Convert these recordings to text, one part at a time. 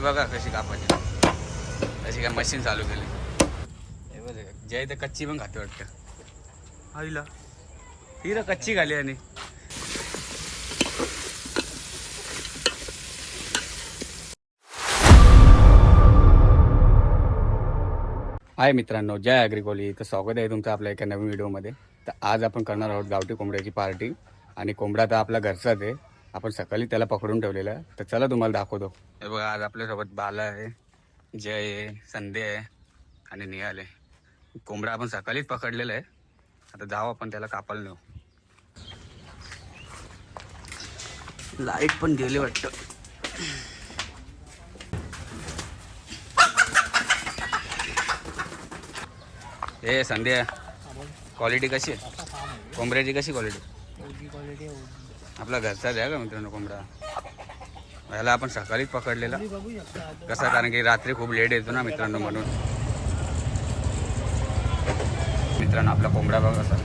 बघा कशी कापायची, अशी काय मशीन चालू केली. हे बघ जय तर कच्ची पण खाते वाटतं. आईला ती तर कच्ची खाली. आणि हाय मित्रांनो, जय ॲग्रिकोली. तर स्वागत आहे तुमचं आपल्या एका नवीन व्हिडिओमध्ये. तर आज आपण करणार आहोत गावठी कोंबड्याची पार्टी. आणि कोंबडा तर आपला घरचाच आहे, आपण सकाळी त्याला पकडून ठेवलेला आहे. तर चला तुम्हाला दाखवतो. हे बघा, आज आपल्यासोबत बाला आहे, जय आहे, संध्या आहे आणि निहाल आहे. कोंबडा आपण सकाळीच पकडलेला आहे. आता जाऊ आपण त्याला कापायला नेऊ. लाईट पण गेली वाटतं. हे संध्या, क्वालिटी कशी आहे कोंबड्याची? कशी क्वालिटी? आपला घरचाच आहे का मित्रांनो कोंबडा? याला आपण सकाळीच पकडलेला कसा, कारण की रात्री खूप लेट येतो ना मित्रांनो, म्हणून. मित्रांनो आपला कोंबडा बघा कसा,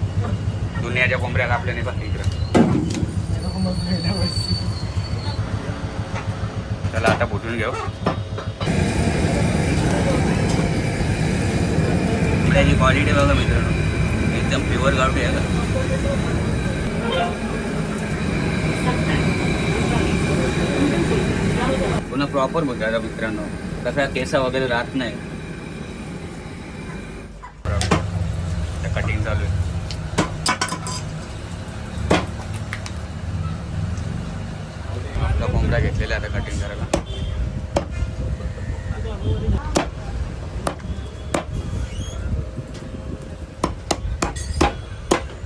दुनियाच्या कोंबड्या कापल्याने बघ इकडं. त्याला आता फुटून घेऊ. कोंबड्याची क्वालिटी बघा मित्रांनो, एकदम प्युअर गावठी आहे का. पुन्हा प्रॉपर बघा मित्रांनो, कसा केसा वगैरे राहत नाही. कटिंग चालू आहे. आपला कोंबडा घेतलेला आहे आता कटिंग करायला.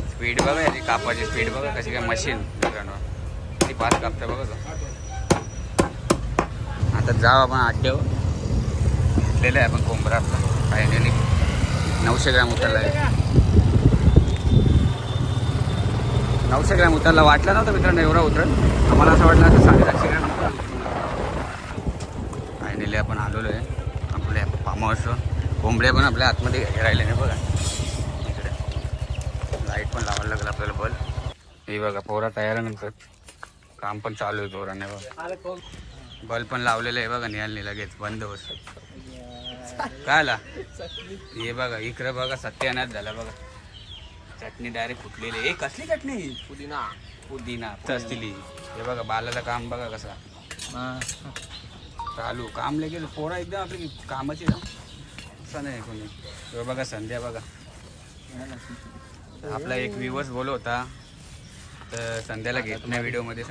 स्पीड बघा याची, कापाची स्पीड बघा कशी काय मशीन मित्रांनो, ती फास्ट कापते बघा तो. आता जाऊ आपण अड्ड्यावर. घेतलेलं आहे आपण कोंबडा आपला फायनली. 900 ग्रॅम उतरला आहे. 900 ग्रॅम उतरला. वाटला नव्हता मित्रांनो एवढा उतरल, आम्हाला असं वाटलं असं 750 ग्रॅम. फायनली आपण आलेलो आहे आपल्या फार्म हाऊसवर. कोंबड्या पण आपल्या आतमध्ये राहिले नाही बघा. इकडे लाईट पण लावायला लागेल आपल्याला, बल्ब. हे बघा पोरा तयारानंतर काम पण चालू आहे पोरांनी बघा. बल्ब पण लावलेलं आहे बघा, निहाल नाही लगेच बंद बस. काय आला हे बघा, इकडे बघा सत्यानाश झाला बघा. चटणी डायरेक्ट फुटलेली. हे कसली चटणी? पुदिना असतील. हे बघा बालाचं काम बघा कसा चालू. काम लगेच पोरा एकदम आपली कामाची ना, असं नाही कोणी. हे बघा संध्या बघा, आपला एक व्ह्यूअर्स बोलत होता तर संध्याला घेत नाही व्हिडिओमध्ये,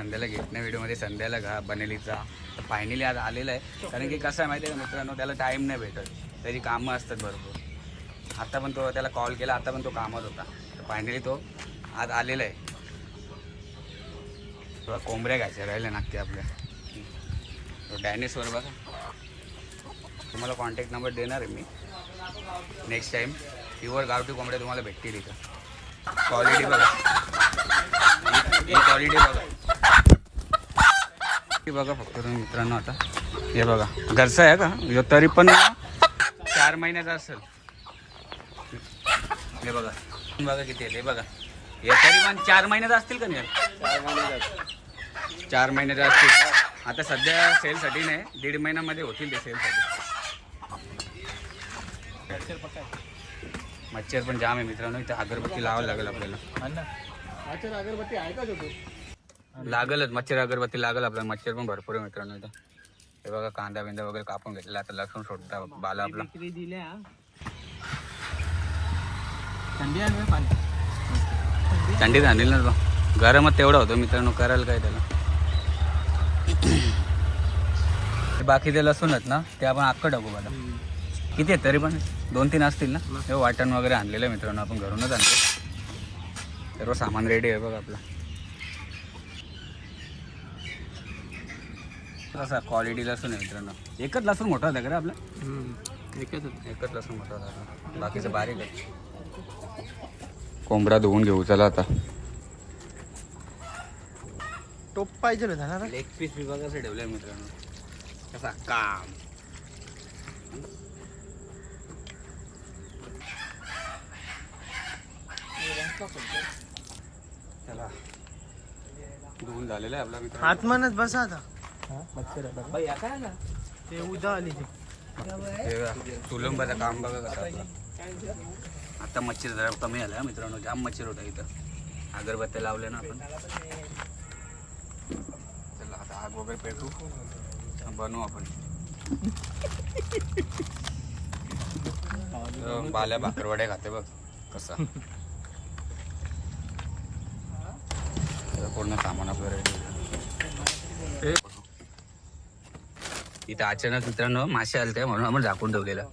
संध्याला बनेलीचा. तर फायनली आज आलेला आहे. कारण की कसं आहे माहिती आहे का मित्रांनो, त्याला टाईम नाही भेटत, त्याची कामं असतात भरपूर. आता पण तो त्याला कॉल केला, आता पण तो कामात होता. तर फायनली तो आज आलेला आहे. थोडा कोंबड्या घ्यायच्या राहिल्या नक्की आपल्या. तो डायनेसवर बघा, तुम्हाला कॉन्टॅक्ट नंबर देणार आहे मी नेक्स्ट टाईम. प्युअर गावठी कोंबड्या तुम्हाला भेटतील इथं. क्वालिटी बघा, ही क्वालिटी बघा, ही बघा फक्त तुम्ही मित्रांनो. आता हे बघा घरचा आहे का ह्यो, तरी पण 4 महिन्याचा असेल. हे बघा बघा किती आहे. हे बघा हे तरी पण 4 महिन्याचा असतील का नाही? 4 महिन्याचा असतील. आता सध्या सेलसाठी नाही, 1.5 महिन्यामध्ये होतील ते सेलसाठी. मच्छर पण जाम आहे मित्रांनो. इथं अगरबत्ती लावायला लागेल आपल्याला. अगरबत्ती आहे का? लागलच मच्छर अगरबत्ती लागल आपल्याला. मच्छर पण भरपूर आहे मित्रांनो इथं. हे बघा कांदा बिंदा वगैरे कापून घेतलेला. आता लसूण सोडता बाला आपला. थंडीत आणली ना बा, गरमच तेवढा होतो मित्रांनो, करायला काय त्याला. बाकीचे लसूणच ना, ते आपण अख्खं टाकू बाला. किती आहेत तरी पण? 2-3 असतील ना. हे वाटण वगैरे आणलेलं आहे मित्रांनो, आपण घरूनच आणतो. सर्व सामान रेडी आहे बघा आपला. कसा क्वालिटी लसूण आहे मित्रांनो. एकच लसूण मोठा होता का आपला? एकच लसूण मोठा होता, बाकीचं बारीक आहे. कोंबडा धुवून घेऊ चला आता. टोप पाहिजे होता ना. लेग पीस बी बघा कसं ठेवलंय मित्रांनो, कसा काम. चला धुवून झालेला आहे आपला मित्र. आत्मानच बसा आता. मच्छर काय आला ते उद्या आली ती. चुलंबाचं काम बघा कसं आपलं. आता मच्छर जरा कमी आला मित्रांनो, जाम मच्छर होता इथं. अगरबत्त्या लावल्या ना आपण. चला आता आग वगैरे पेटू, बनवू आपण. बाल्या भाकरवड्या खाते बघ कसा. पूर्ण सामान आपलं रेडी. इथं अचानक मित्रांनो मासे आलते म्हणून आपण झाकून ठेवलेलं.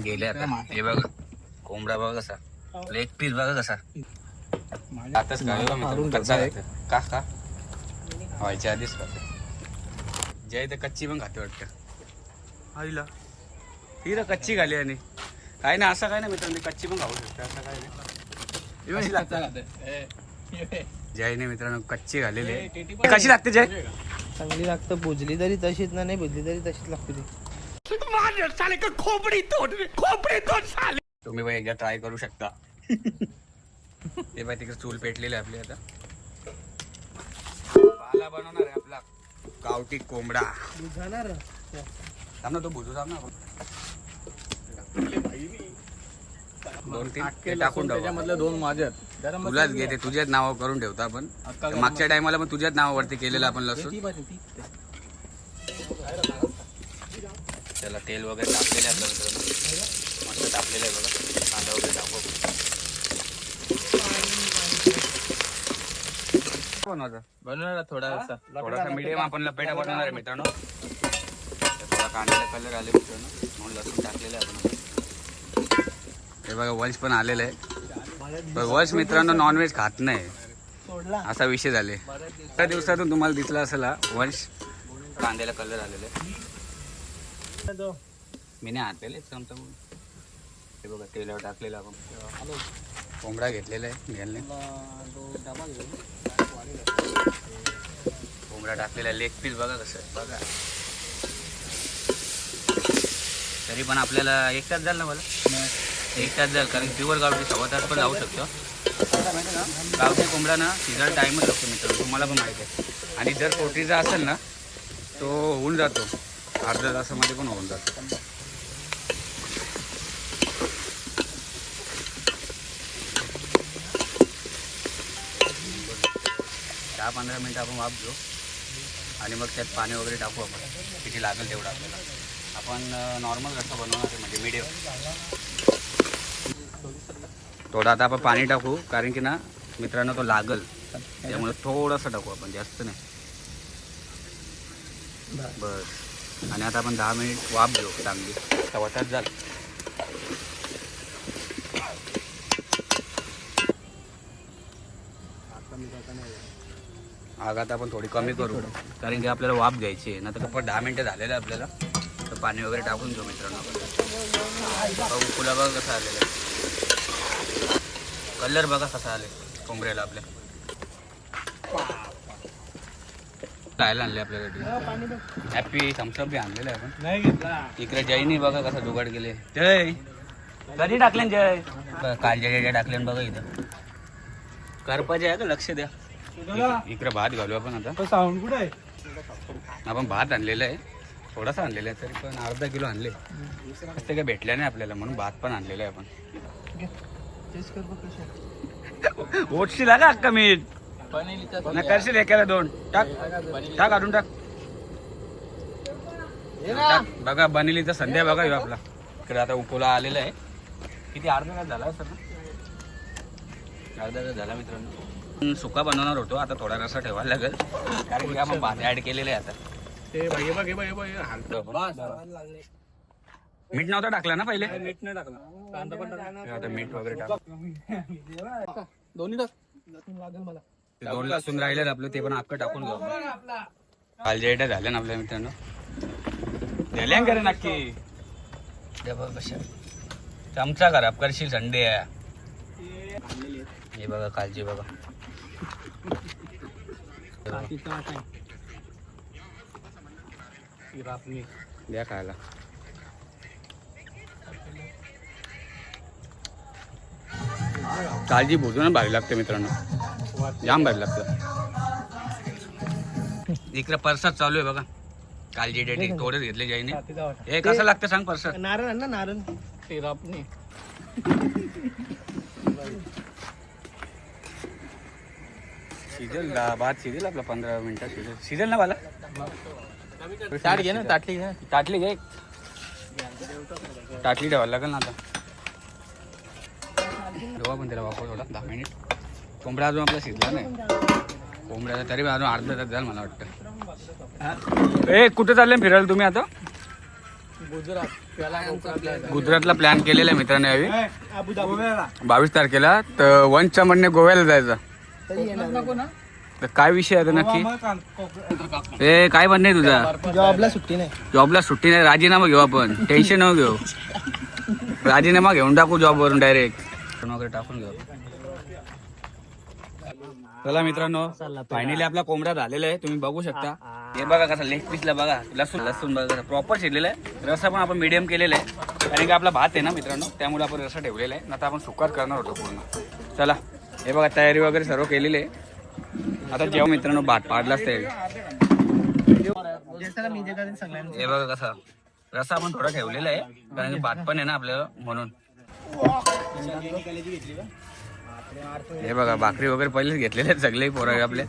गेले आता. हे बघा कोंबडा बघा कसा, लेग पीस बघा कसा. आताच का का व्हायच्या आधीच खाते. ज्या इथं कच्ची पण खाते वाटतं. आईला ती तर कच्ची खाली आणि काय ना असं काय ना मित्रांनो, कच्ची पण खाऊ शकते असं काय नाही. जयने मित्रांनो कच्ची घालेली आहे. कशी लागते जय? चांगली लागतं. भुजली तरी तशीच ना, नाही भुजली तरी तशीच लागते ती. तुम्ही बाई एकदा ट्राय करू शकता. ते बाई तिकडे चूल पेटलेली आपली. आता पाला बनवणार आहे आपला गावठी कोंबडा. जाणार थांब ना, तो भुजू थांब ना आपण. 2-3 टाकून त्याच्यामधलं 2 माझ्यात. तुलाच घेते, तुझ्याच नावावर करून ठेवतो आपण. मागच्या टायमाला पण तुझ्याच नावावरती केलेलं आपण लसूण. त्याला तेल वगैरे टाकलेलं आहे आपल्याला. मस्त टाकलेलं आहे बघा. कांदा वगैरे टाकू. बनवणार थोडासा मीडियम आपण लपेटा बनवणार आहे मित्रांनो. थोडा कांद्याला कलर आले मित्रांनो म्हणून लसूण टाकलेलं आहे आपण. हे बघा वंश पण आलेलं आहे. वंश मित्रांनो नॉनव्हेज खात नाही असा विषय झाले. त्या दिवसातून तुम्हाला दिसला असेल वंश कांद्याला कलर आलेला आहे. मी नाही आणलेले चमचा. हे बघा तेलावर टाकलेलं आपण. कोंबडा घेतलेला आहे घ्यायला. कोंबडा टाकलेला लेग पीस बघा कसं बघा. तरी पण आपल्याला 1 तास झाला ना मला. 1 तास झालं कारण प्युअर गावठी 1.25 तास पण लावू शकतो. गावठी कोंबडा ना शिजायला टाईमच लागतो मित्रांनो, तुम्हाला पण माहिती आहे. आणि जर पोटीचा असेल ना तो होऊन जातो, अर्ध्या तासामध्ये पण होऊन जातो. दहा 15 मिनटं आपण वाफ घेऊ आणि मग त्यात पाणी वगैरे टाकू आपण किती लागेल तेवढं आपल्याला. आपण नॉर्मल रस्सा बनवणार आहे म्हणजे मीडियम. थोडं आता आपण पाणी टाकू कारण की ना मित्रांनो तो लागल, त्यामुळे थोडंसं टाकू आपण, जास्त नाही. बस. आणि आता आपण 10 मिनिट वाफ घेऊ चांगली. तवाटाच झालं. आग आता आपण थोडी कमी करू कारण की आपल्याला वाफ घ्यायची आहे. नंतर पण 10 मिनिटं झालेलं आहे आपल्याला. तर पाणी वगैरे टाकून घेऊ मित्रांनो आपण. फुला बघा कसं आलेलं आहे. कलर बघा कसा आले कोंबड्याला आपल्या. खायला आणले आपल्यासाठी. हॅपी थम्सअप बी आणलेलं आहे आपण. नाही घेतला. इकडे जयनी बघा कसा जुगाड केले. जय कधी टाकले जय? कालच्या टाकले बघा इथं. करपाचे आहे का लक्ष द्या. इकडे भात घालू आपण आता. साऊंड कुठे आहे? आपण भात आणलेला आहे, थोडासा आणलेला आहे तरी पण अर्धा किलो आणले. ते काय भेटल्या नाही आपल्याला म्हणून भात पण आणलेला आहे आपण. ओटशी लागा अक्का मीठ ना करशील एकाला 2 टाक टाक काढून टाक. बघा बनेलीचा संध्या बघा ह्यो आपला. इकडे आता उकोला आलेला आहे. किती अर्धा तास झाला सर? अर्धा तास झाला मित्रांनो. सुका बनवणार होतो, आता थोडा रसा ठेवायला लागेल कारण की आपण भात ऍड केलेले आहे आता. मीठ नव्हता टाकला ना पहिले? मीठ नाही टाकला. कांदा पण टाकला. आता मीठ वगैरे टाक. दोन्ही टाक. लागेल मला. 2 लसूण राहिले आपलं ते पण अख्खं टाकून घेऊ. कालजेटा झाल्या ना आपल्या मित्रांनो. झाल्या करे नक्की. कशा चमचा खराब करशील संडे आहे. हे बघा कालजी बघा. द्या खायला. काळजी भुजून भारी लागते मित्रांनो, जाम भारी लागतं. इकडे परसाद चालू आहे बघा. कालची डेट थोडंच घेतले जाईने. हे कसं लागतं सांग पर्स. नारळ ना नारळ शिजेल भात शिजेल आपला 15 मिनिटं शिजेल ना मला. ताट घे ना ताटली घे. ताटली घे. ताटली ठेवायला लागेल ना आता. ठेवा पण त्याला वापर थोडा 10 मिनिट. कोंबडा अजून आपला शिजला नाही. कोंबड्याला तरी अजून अर्धा तास झालं मला वाटतं. ए कुठे चालले फिरायला तुम्ही आता. गुजरातला प्लॅन केलेला आहे मित्रांनी यावी 22 तारखेला. तर वंशच्या म्हणणे गोव्याला जायचं. तर काय विषय आहे नक्की. ए काय म्हणणे तुझा. जॉबला सुट्टी नाही. जॉबला सुट्टी नाही. राजीनामा घेऊ आपण. टेन्शन नको घेऊ. राजीनामा घेऊन टाकू जॉबवरून डायरेक्ट वगैरे टाकून घेऊ. चला मित्रांनो फायनली आपला कोंबडा झालेला आहे. तुम्ही बघू शकता. हे बघा कसा लेग पीसला बघा. लसूण बघा प्रॉपर शिजलेला आहे. रसा पण आपण मीडियम केलेला आहे कारण की आपला भात आहे ना मित्रांनो. त्यामुळे आपण रसा ठेवलेला आहे. आता आपण सुकार करणार होतो पूर्ण. चला हे बघा तयारी वगैरे सर्व केलेली आहे. आता जेव्हा मित्रांनो भात पाडलाच ते. हे बघा कसा रसा आपण थोडा ठेवलेला आहे कारण की भात पण आहे ना आपल्याला म्हणून. हे बघा भाकरी वगैरे पहिलेच घेतलेले आहेत सगळे पोरं आपले.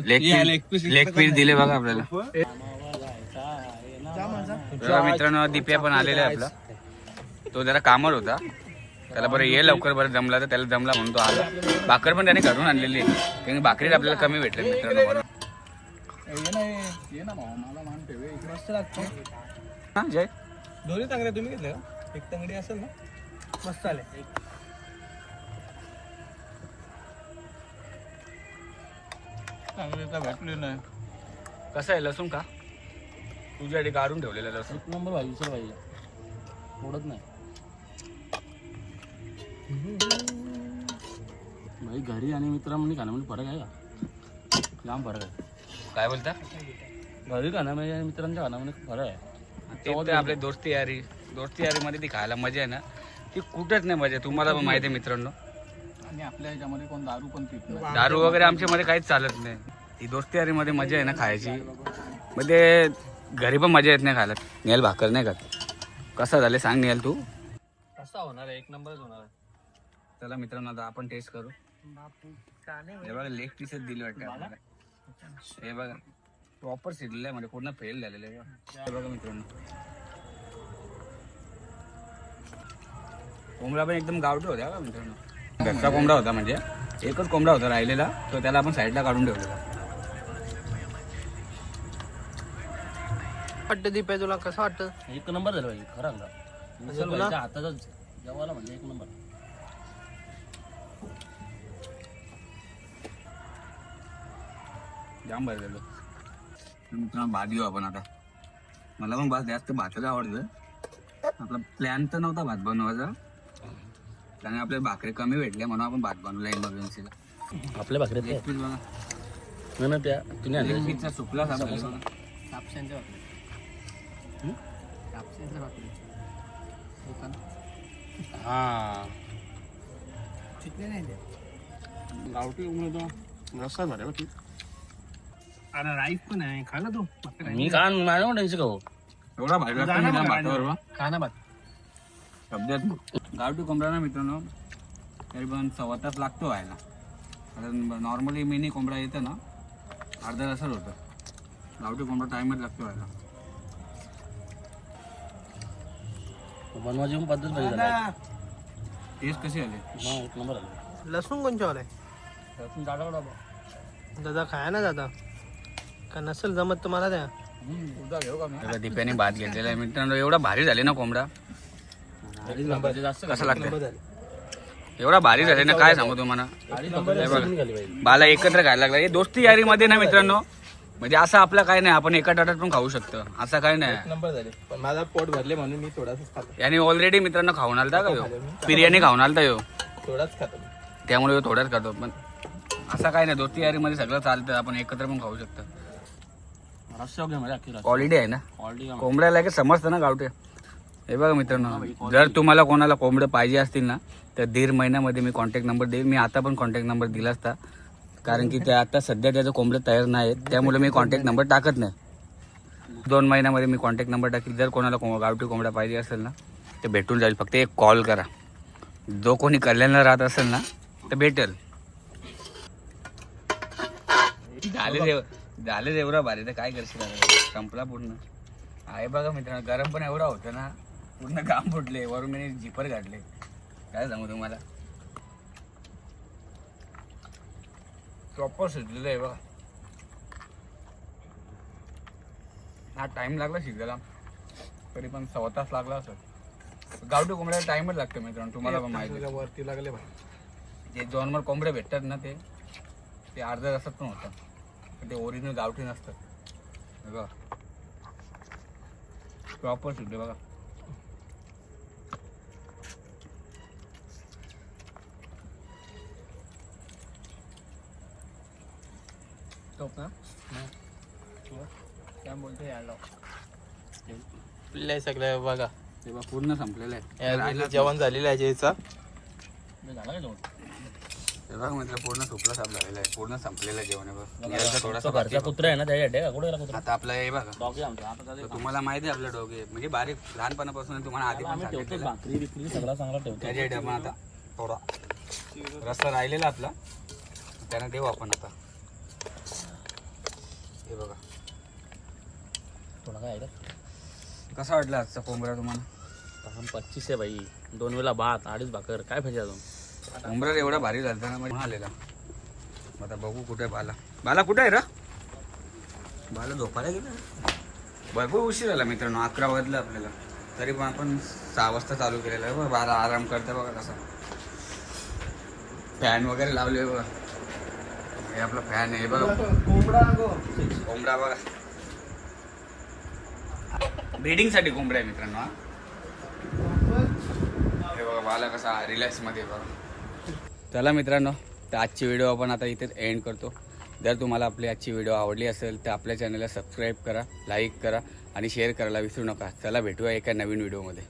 लेग पीस दिले बघा आपल्याला. मित्रांनो दिप्या पण आलेला आहे आपला. तो जरा कामावर होता. त्याला बरं ये लवकर बरं जमला तर त्याला जमला म्हणून तो आला. भाकर पण त्याने घरून आणलेली आहे कारण भाकरी आपल्याला कमी भेटले मित्रांनो म्हणून. हा जय दोन्ही तांगड्या तुम्ही घेतल्या का. एक तांगडी असेल ना मस्त आले. तांगडीचा भेटली नाही. कसं आहे लसूण का तुझ्यासाठी काढून ठेवलेला लसूण. एक नंबर भाजी सर भाजी मोडत नाही. भाई घरी आणि मित्रांमध्ये खाण्यामध्ये फरक आहे का. लांब फरक आहे. काय बोलता. घरी खाण्यामध्ये आणि मित्रांच्या खाण्यामध्ये फरक आहे. ते आपले दोस्ती यारी मध्ये ती खायला मजा आहे ना ती कुठेच नाही मजा. तुम्हाला पण माहिती आहे मित्रांनो. आणि आपल्या ह्याच्यामध्ये कोण दारू पण पित नाही. दारू वगैरे आमच्या मध्ये काहीच चालत नाही. ती दोस्ती यारी मध्ये मजा आहे ना खायची. मध्ये घरी पण मजा येत नाही खायला. नेल भाकर नाही खात. कसं झालं सांग नेल तू. कसा होणार आहे. एक नंबरच होणार आहे. चला मित्रांनो आता आपण टेस्ट करू. हे बघा लेग पीसच दिले वाटतं आपल्याला. हे बघा प्रॉपर शिजलेलं आहे म्हणजे पूर्ण फेल झालेलं आहे. हे बघा मित्रांनो कोंबडा पण एकदम गावठी होता का मित्रांनो. घरचा कोंबडा होता म्हणजे एकच कोंबडा होता राहिलेला. तो त्याला आपण साईडला काढून ठेवलेला. वाटतं दीपे तुला कसं वाटतं. एक नंबर झालं पाहिजे खरं हाताचा जेवायला म्हणजे एक नंबर. जाम बरं झालं. मित्रांनो भात घेऊ आपण आता. मला पण भात जास्त भातच आवडतं. आपला प्लॅन तर नव्हता भात बनवायचा कारण आपल्या भाकरी कमी भेटल्या म्हणून आपण भात बनवला इमर्जन्सीला. आपल्या भाकरीत लेग पीस बघा. नाही ना त्या तुम्ही लेग पीसचा सुकला कापशांच्या हा चिकले नाही गावठी उमरतो रस्सा भरे ठीक. आणि राईस पण आहे. खा ना तू. मी का माझ्या टेन्शन खाऊ. एवढा भारी लागतो ना भातावर. खा ना भात. शब्दात गावठी कोंबडा ना मित्रांनो तरी पण 1.25 तास लागतो व्हायला. कारण नॉर्मली मिनी कोंबडा येतं ना अर्धा तासच होतं. गावठी कोंबडा टाइमच लागतो व्हायला. बनवायची पण पद्धत पाहिजे. टेस्ट कशी आली. एक नंबर आलं. लसूण कोणच्या वाला आहे. लसूण जाडा दादा खाया ना दादा का नसेल जमत तुम्हाला द्या. दीप्याने भात घेतलेला आहे मित्रांनो. एवढा भारी झाले ना कोंबडा. जास्त कसं लागतं. एवढा भारी झाले ना काय सांगू तुम्हाला. बाला एकत्र खायला लागला. हे दोस्ती यारी मध्ये ना मित्रांनो म्हणजे असं आपलं काय नाही. आपण एका ताटात पण खाऊ शकतो असं काय नाही. नंबर झाले पण माझा पोट भरले म्हणून मी थोडासाच खातो. याने ऑलरेडी मित्रांनो खाऊन आलता का ह्यो बिर्याणी खाऊन आलता ह्यो. थोडाच खातो त्यामुळे ह्यो थोड्याच खातो. पण असं काय नाही. दोस्ती यारी मध्ये सगळं चालतं. आपण एकत्र पण खाऊ शकतो. क्वालिटी आहे ना कोंबड्याला की समजतं ना गावठी. हे बघा मित्रांनो जर तुम्हाला कोणाला कोंबडं पाहिजे असतील ना तर 1.5 महिन्यामध्ये मी कॉन्टॅक्ट नंबर देईल. मी आता पण कॉन्टॅक्ट नंबर दिला असता कारण की ते आता सध्या त्याचं कोंबडे तयार नाही आहेत, त्यामुळे मी कॉन्टॅक्ट नंबर टाकत नाही. 2 महिन्यामध्ये मी कॉन्टॅक्ट नंबर टाकेल. जर कोणाला गावठी कोंबडा पाहिजे असेल ना ते भेटून जाईल. फक्त एक कॉल करा. जो कोणी कल्याणला राहत असेल ना तर भेटेल. झाले एवढा भारी तर काय करशील आता? संपला पूर्ण आहे बघा मित्रांनो. गरम पण एवढा होतं ना, पूर्ण घाम फुटले, वरून मी झिपर घातले. काय सांगू तुम्हाला, प्रॉपर शिजलेलं आहे बघा. हा टाइम लागला शिजायला, तरी पण 1.25 तास लागला असं. गावठी कोंबड्याला टाइमच लागतो मित्रांनो, तुम्हाला पण माहिती आहे. वरती लागले भाई. जे नॉर्मल कोंबडे भेटतात ना ते अर्ध्या तासात पण होतात, पण ते ओरिजिनल गावठी नसतात. बघा प्रॉपर शिजले बघा. काय बोलते यायला पिल्ले सगळे बघा. तेव्हा पूर्ण संपलेलं आहे. यार जेवण झालेलं आहे याचा. झाला काय जेवण? हे बघा मित्र पूर्ण सुकला साप झालेला आहे, पूर्ण संपलेलं आहे जेवण. बघा थोडासा घरचा कुत्रा आहे ना त्याच्यासाठी का? कुठे गेला कुत्रा? आता आपला हे बघा डॉगी आमचा आता तर तुम्हाला माहिती आहे आपलं डोगे म्हणजे बारीक लहानपणापासून तुम्हाला आधी पण आम्ही ठेवतो सांगितलेलं. भाकरी बिकरी सगळा चांगला ठेवतो. त्याच्यासाठी आपण आता थोडा रस्ता राहिलेला आपला त्यांना देऊ आपण आता. हे बघा थोडा काय आहे का? कसा वाटला आजचा कोंबडा तुम्हाला? 25 आहे भाई. 2 वेळा भात, 2.5 भाकर, काय पाहिजे अजून? कोंबडा एवढा भारी झालता ना म्हणजे आलेला. आता बघू कुठे बाला कुठे आहे रा? बाला झोपायला गेला. भरपूर उशीर झाला मित्रांनो, 11 वाजलं आपल्याला, तरी पण आपण 6 वाजता चालू केलेलं आहे. बघा बाला आराम करते बघा कसा. फॅन वगैरे लावले बघा. हे आपला फॅन आहे बघा. कोंबडा बघा, ब्रीडिंगसाठी कोंबडा आहे मित्रांनो. हा हे बघा बाला कसा रिलॅक्स मध्ये बघा. चला मित्रांनो, तर आजची व्हिडिओ आपण आता इथेच एंड करतो. जर तुम्हाला आपली आजची व्हिडिओ आवडली असेल तर आपल्या चॅनलला सबस्क्राईब करा, लाईक करा आणि शेअर करायला विसरू नका. चला भेटूया एका नवीन व्हिडिओमध्ये.